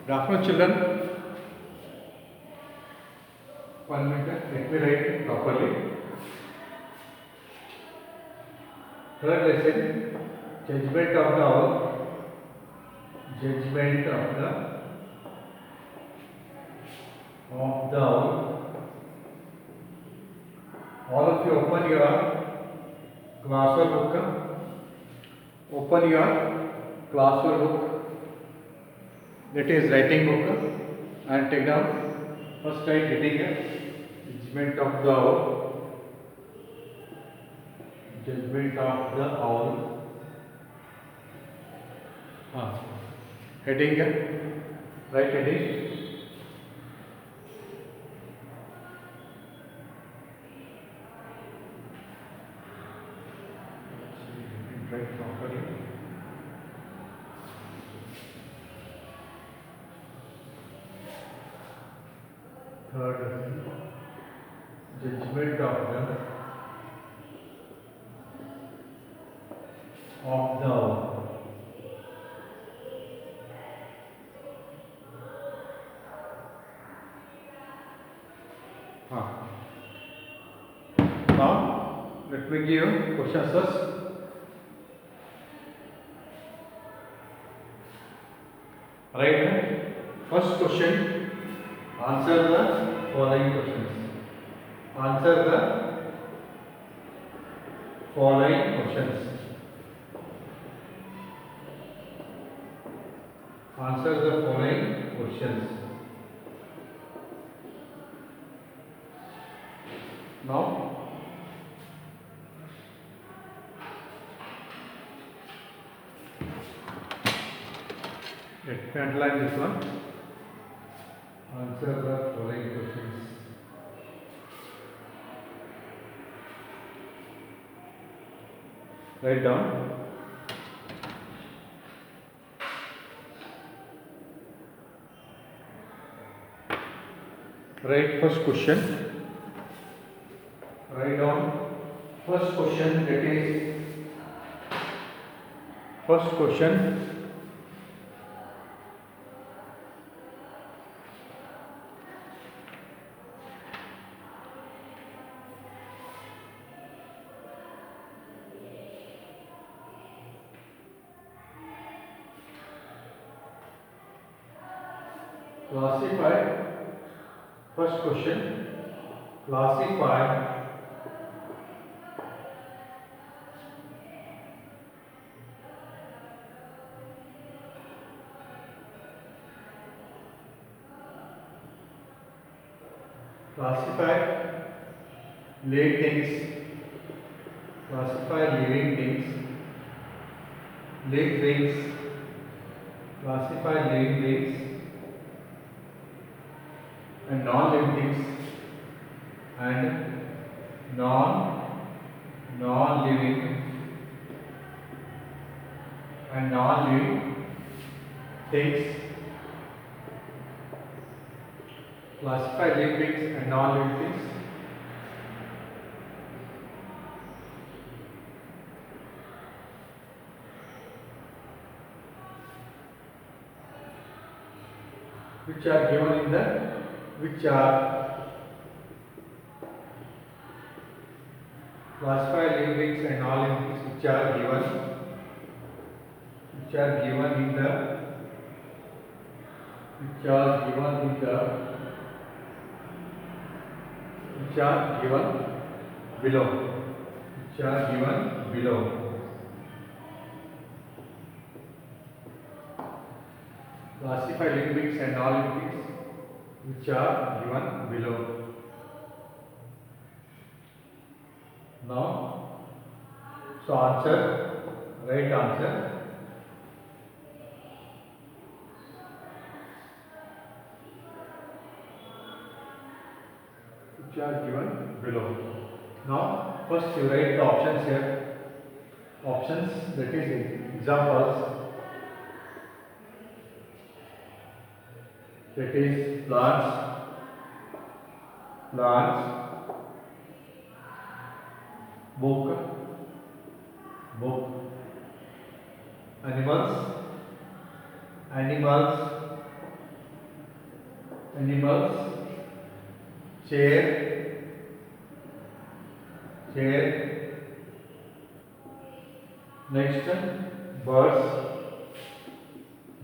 Good afternoon, children. 1 minute. Let me write properly. Third lesson: judgment of the owl. Judgment of the owl. All of you open your classwork book. Open your classwork book. That is writing book, and take down. First write heading judgment of the owl. Judgment of the owl. Heading right heading. Write properly. Third, judgment of the owl. Now let me give you questions first. Right. First question. Answer the following questions. Answer the following questions. Answer the following questions. Now, let me underline this one. Answer the following questions. Write down. Write first question. Write down first question, that is first question. Classify. First question. Classify living things. Classify living things. Living things. Classify living things and non-living things and non-living things. Classify living things and non-living things. Which are given in the classify living things and non-living things which are given in below. Classify living things and non-living things which are given below. Now, so answer, right answer. Which are given below. Now, first you write the options here. Options, that is examples. That is plants, book, animals, animals, chair, chair. Next, birds,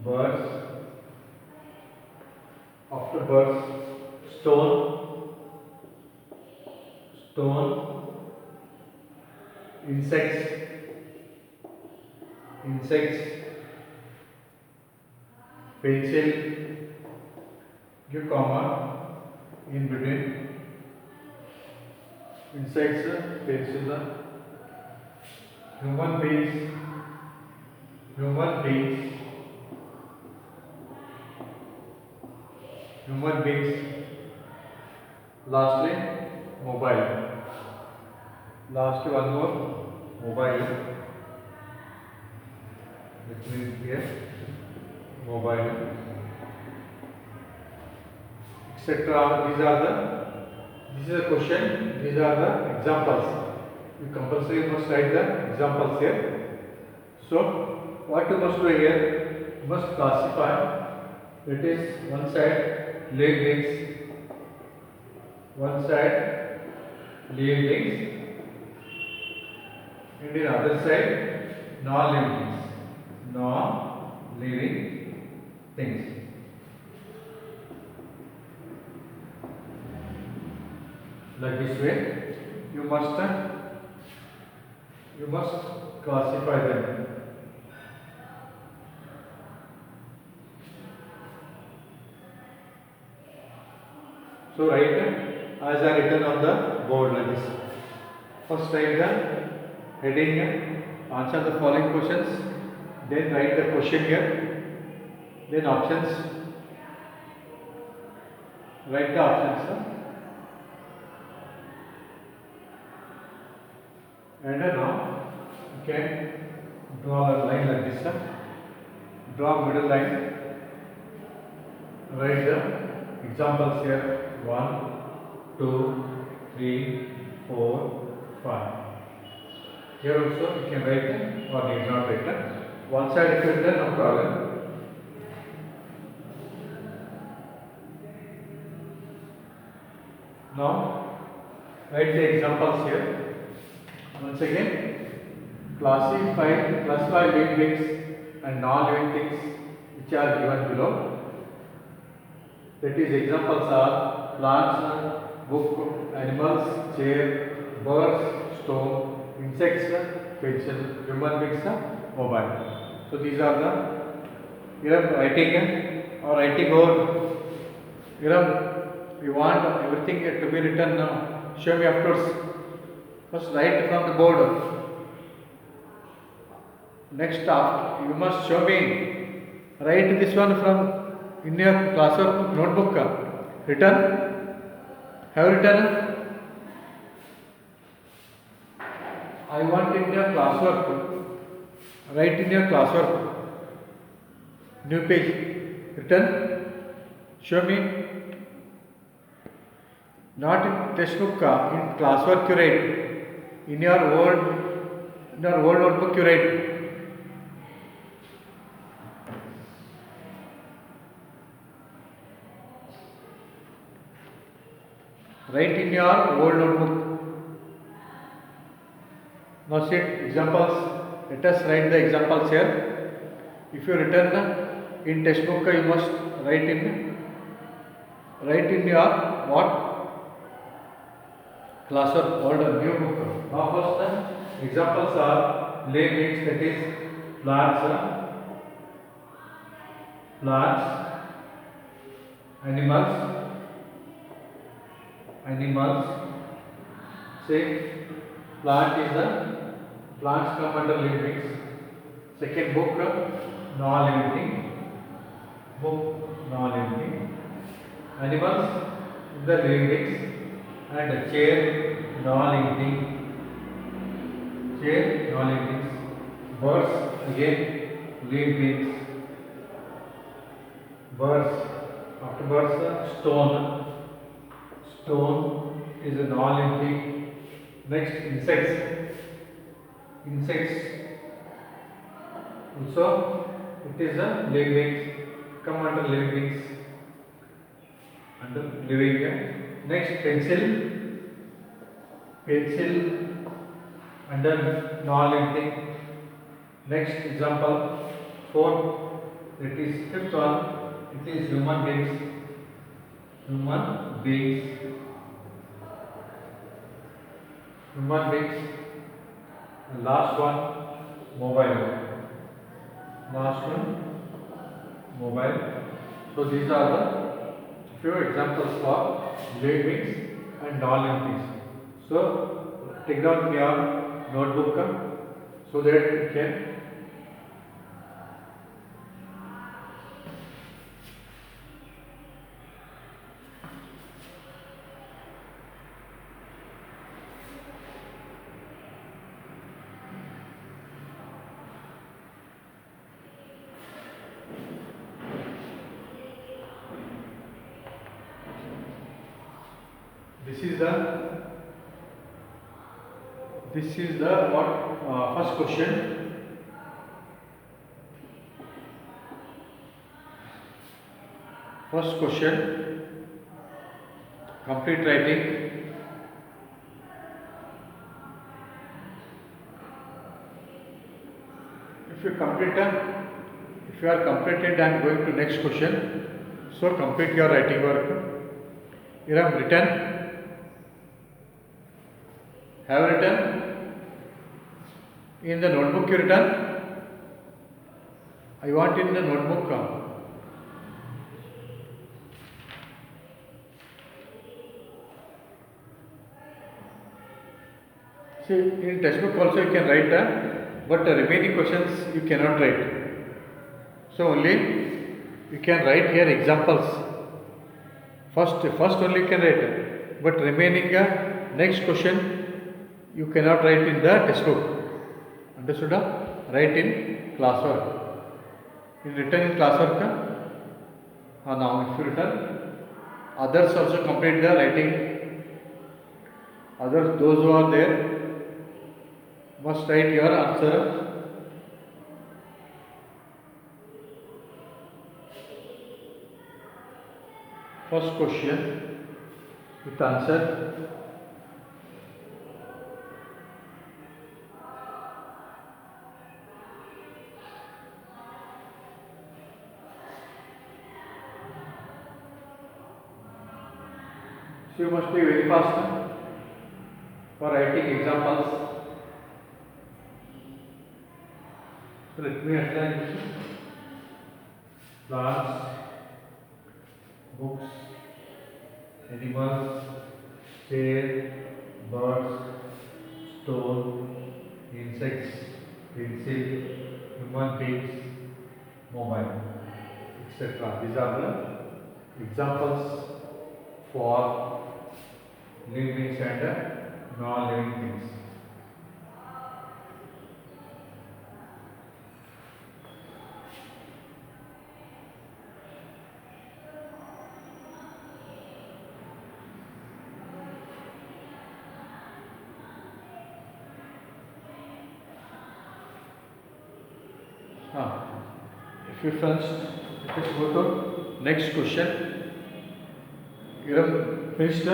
birds. After birds, stone, stone. Insects, insects. Pencil, give comma in between. Insects, pencil. Human beings, human beings, human beings. Lastly, mobile. Last one more, mobile. It means here, mobile, etc. These are the. This is a question. These are the examples. You compulsory must write the examples here. So, what you must do here? You must classify. That is one side living beings, one side living beings, and the other side non-living things. Non-living things. Like this way, you must classify them. So write as are written on the board like this. First write the heading, answer the following questions, then write the question here, then options, write the options, and now you can draw a line like this, draw middle line, write the examples here, 1, 2, 3, 4, 5. Here also you can write or need not write. One side if you written, no problem. Now write the examples here. Once again, classify living things and non-living things which are given below. That is, examples are plants, book, animals, chair, birds, stone, insects, pencil, human beings, mobile. So these are the writing or writing over. You want everything to be written now. Show me afterwards. First write from the board. Next after you must show me. Write this one from in your classwork notebook. Written. Have written. I want in your classwork. Write in your classwork. New page. Written. Show me. Not in textbook. In classwork you write. In your old notebook you write. Write in your old notebook. Now see examples. Let us write the examples here. If you return in textbook, you must write in your what? Classwork old new book. Now first examples are living, that is plants, animals. Say plants come under living things. Second book, non-living thing. Animals, the living things, and chair, non-living thing. Birds, again living things. Birds. After birds, stone is a non-living thing. Next, insects. Also, it is a living things. Come under living things. under living here. Next, pencil. Pencil under non-living thing. Next example, fourth, it is fifth one, it is human beings. Human beings. Human beings. And last one, mobile. Last one, mobile. So these are the few examples for living beings and non-living beings. So take down your notebook so that you can this is the what first question. First question, complete writing. If you are completed and going to next question, so complete your writing work. You have written. Have written in the notebook. You written. I want in the notebook. See, in textbook also you can write, but the remaining questions you cannot write. So only you can write here examples. First only you can write, but remaining next question you cannot write in the textbook. Understood? Write in classwork. In written in classwork. Now if you written, others also complete the writing. Others, those who are there, must write your answer. First question with answer. So you must be very fast for writing examples. So let me understand this. Plants, books, animals, chair, birds, stone, insects, pencil, human beings, mobile, etc. These are the examples for living beings and non-living things. If you first, let us go to next question. You have finished.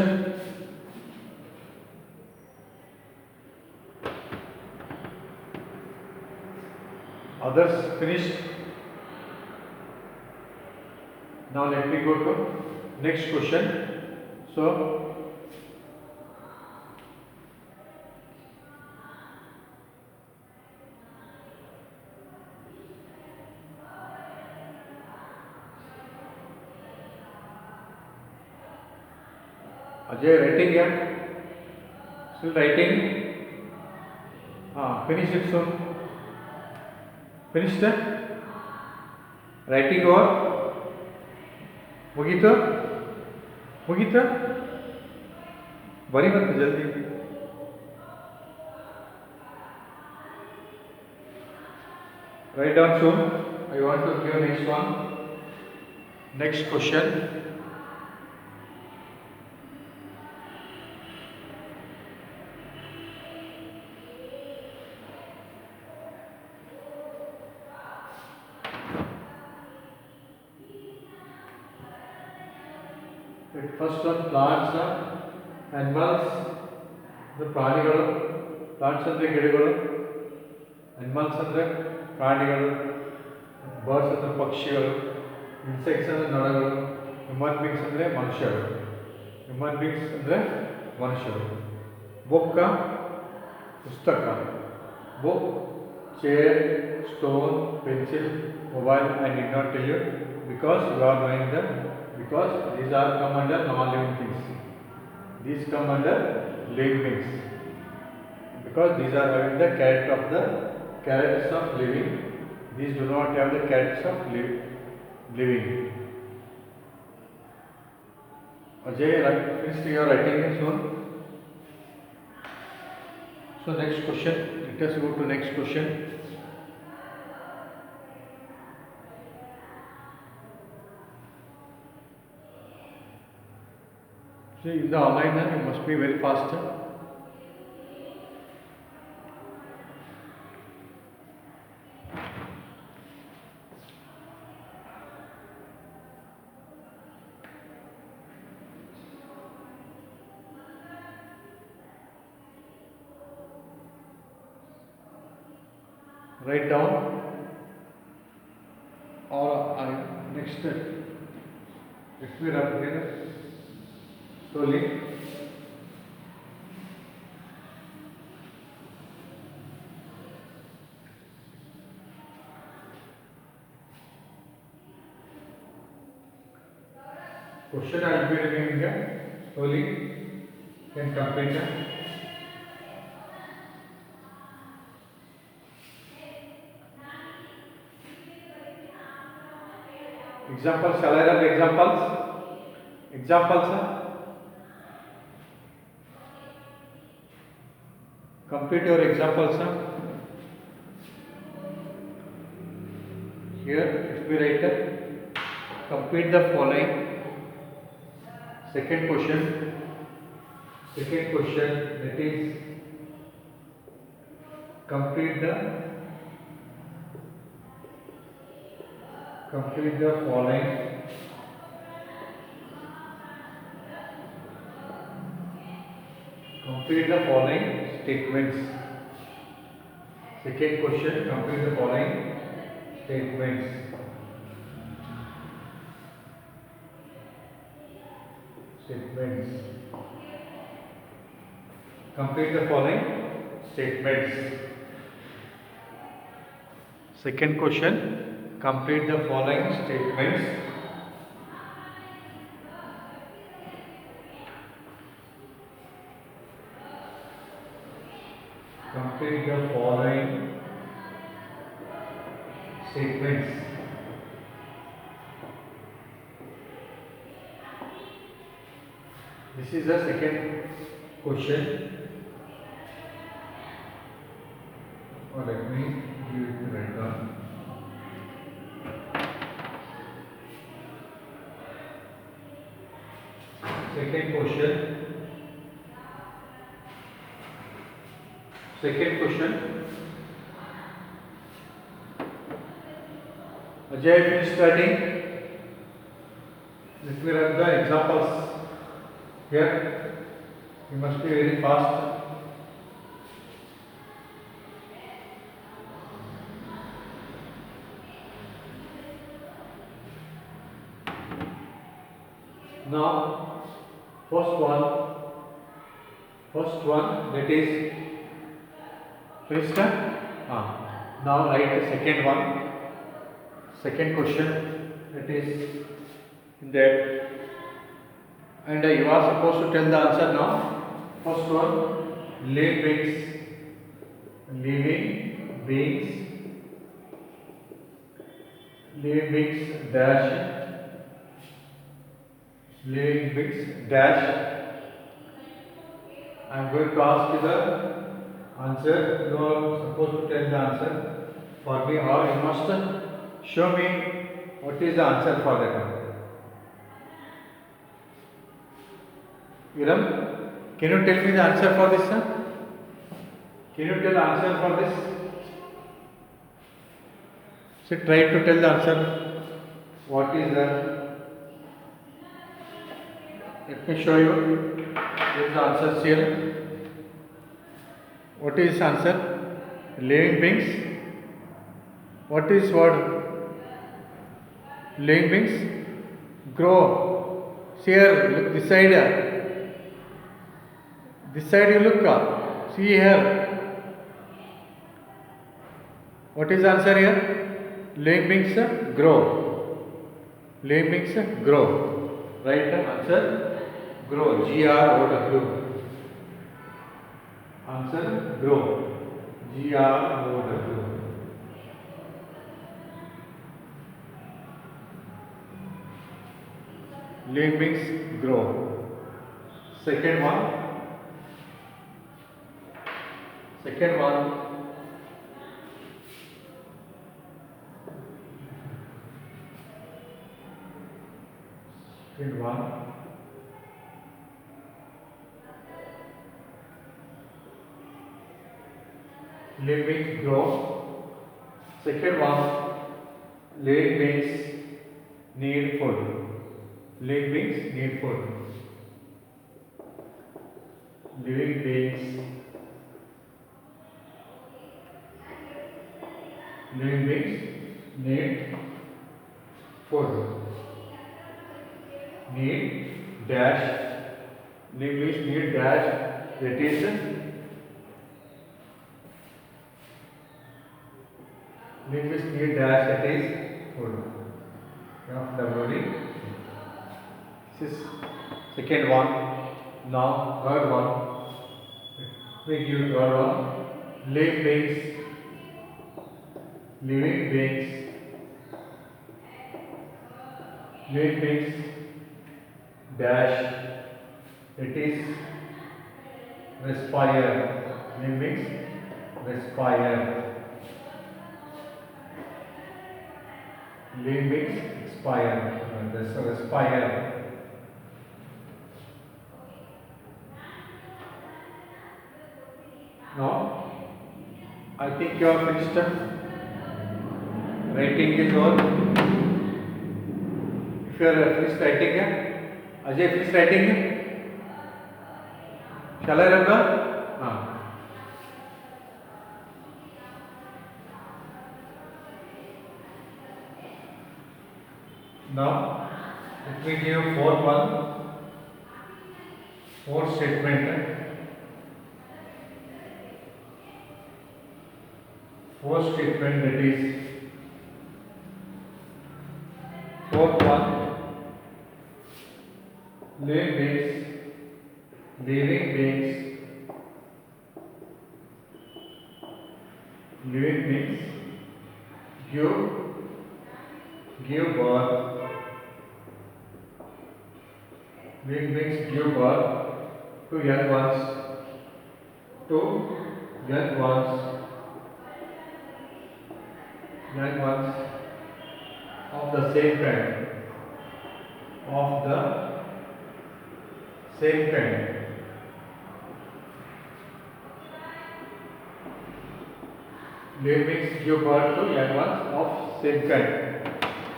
Others finished. Now let me go to next question. So Ajay writing here. Still writing. Finish it soon. Finished? Writing or मुगीतो मुगीतो बड़ी मत जल्दी. Write down soon. I want to give next one. Next question. First one, plants, animals, the ಪ್ರಾಣಿಗಳು. Plants ಅಂದರೆ ಗಿಡಗಳು, animals ಅಂದರೆ ಪ್ರಾಣಿಗಳು, birds ಅಂದರೆ ಪಕ್ಷಿಗಳು, ಇನ್ಸೆಕ್ಟ್ಸ್ ಅಂದರೆ ನೊಣಗಳು, ಹ್ಯೂಮನ್ ಬೀಯಿಂಗ್ಸ್ ಅಂದರೆ ಮನುಷ್ಯರು. ಹ್ಯೂಮನ್ ಬೀಯಿಂಗ್ಸ್ ಅಂದರೆ ಮನುಷ್ಯರು. ಬುಕ್ ಪುಸ್ತಕ. Book, chair, stone, pencil, mobile. I did not tell you because you are knowing them, because these are come under non-living things. These come under living things because these are having the characters of living. These do not have the characters of living. Ajay, finish your writing soon. So next question. Let us go to next question. See, in the online you must be very fast. Write down or next let me rub here slowly. Question I will be reading here slowly. Can complete it. Examples, shall I write examples? Examples, complete your examples. Here, if we write, complete the following. Second question, that is, complete the following. Complete the following statements. Second question, complete the following statements. Complete the following statements. Second question, complete the following statements. Complete the following statements. This is the second question. Or let me give it right down. Second question. Ajay, finish studying. Let me run the examples here. You must be very fast. Now, first one that is finished. Now write the second one. Second question that is in that, and you are supposed to tell the answer now. First one, living beings dash. Living beings dash. I am going to ask you the answer. You are supposed to tell the answer for me, or you must show me what is the answer for that one. Iram, can you tell me the answer for this, sir? Can you tell the answer for this? So try to tell the answer. What is the Let me show you. Here is the answer here. What is answer? Living beings. What is word? Living beings grow. See here, look this side. This side you look. See here. What is answer here? Living beings grow. Living beings grow. Right answer? Grow. GROW. Answer grow. GROW. Living beings grow. Second one. Second one. Second one. Living beings grow. Second one. Living beings need food. Living beings need food. Living beings. Living beings need food. Need dash. Living beings need dash. That is living beings need dash. That is food. WD. This is second one. Now third one. We give third one. Living beings. Living beings. Living beings dash. It is respire. Living beings respire. Living beings expire. Respire. Now, I think you are finished. Writing is all. If you are finished writing, Ajay finished writing. Shall I run the? Now, let me give fourth one. Fourth statement. Fourth statement, that is fourth one. Living beings give birth. Living beings give birth to young ones. Young ones of the same kind. Living beings give birth to young ones of same kind.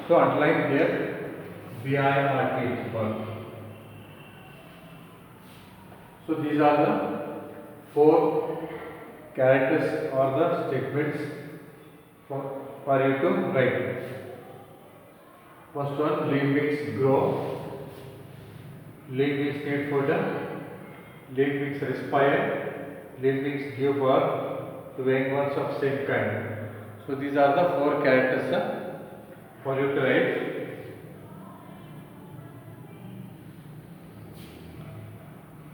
So underline here BIRT, birth. So these are the four characters or the statements for you to write. First one, living beings grow. Living beings need food. Living beings respire. Living beings give birth to young ones of same kind. So these are the four characters for you to write.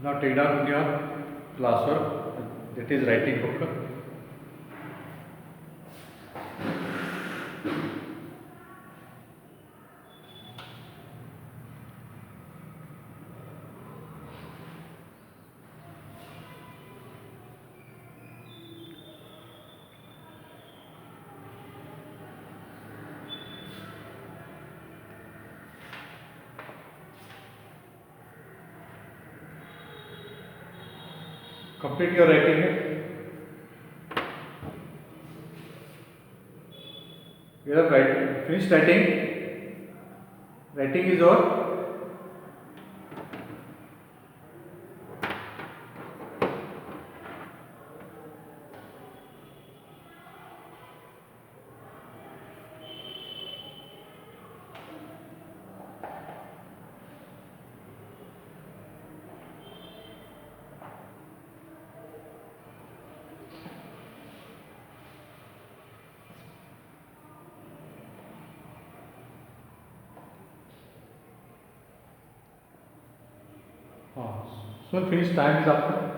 Now take down your classwork, that is writing book. Complete your writing. You have finished writing. Writing is over. soon finish, time is up.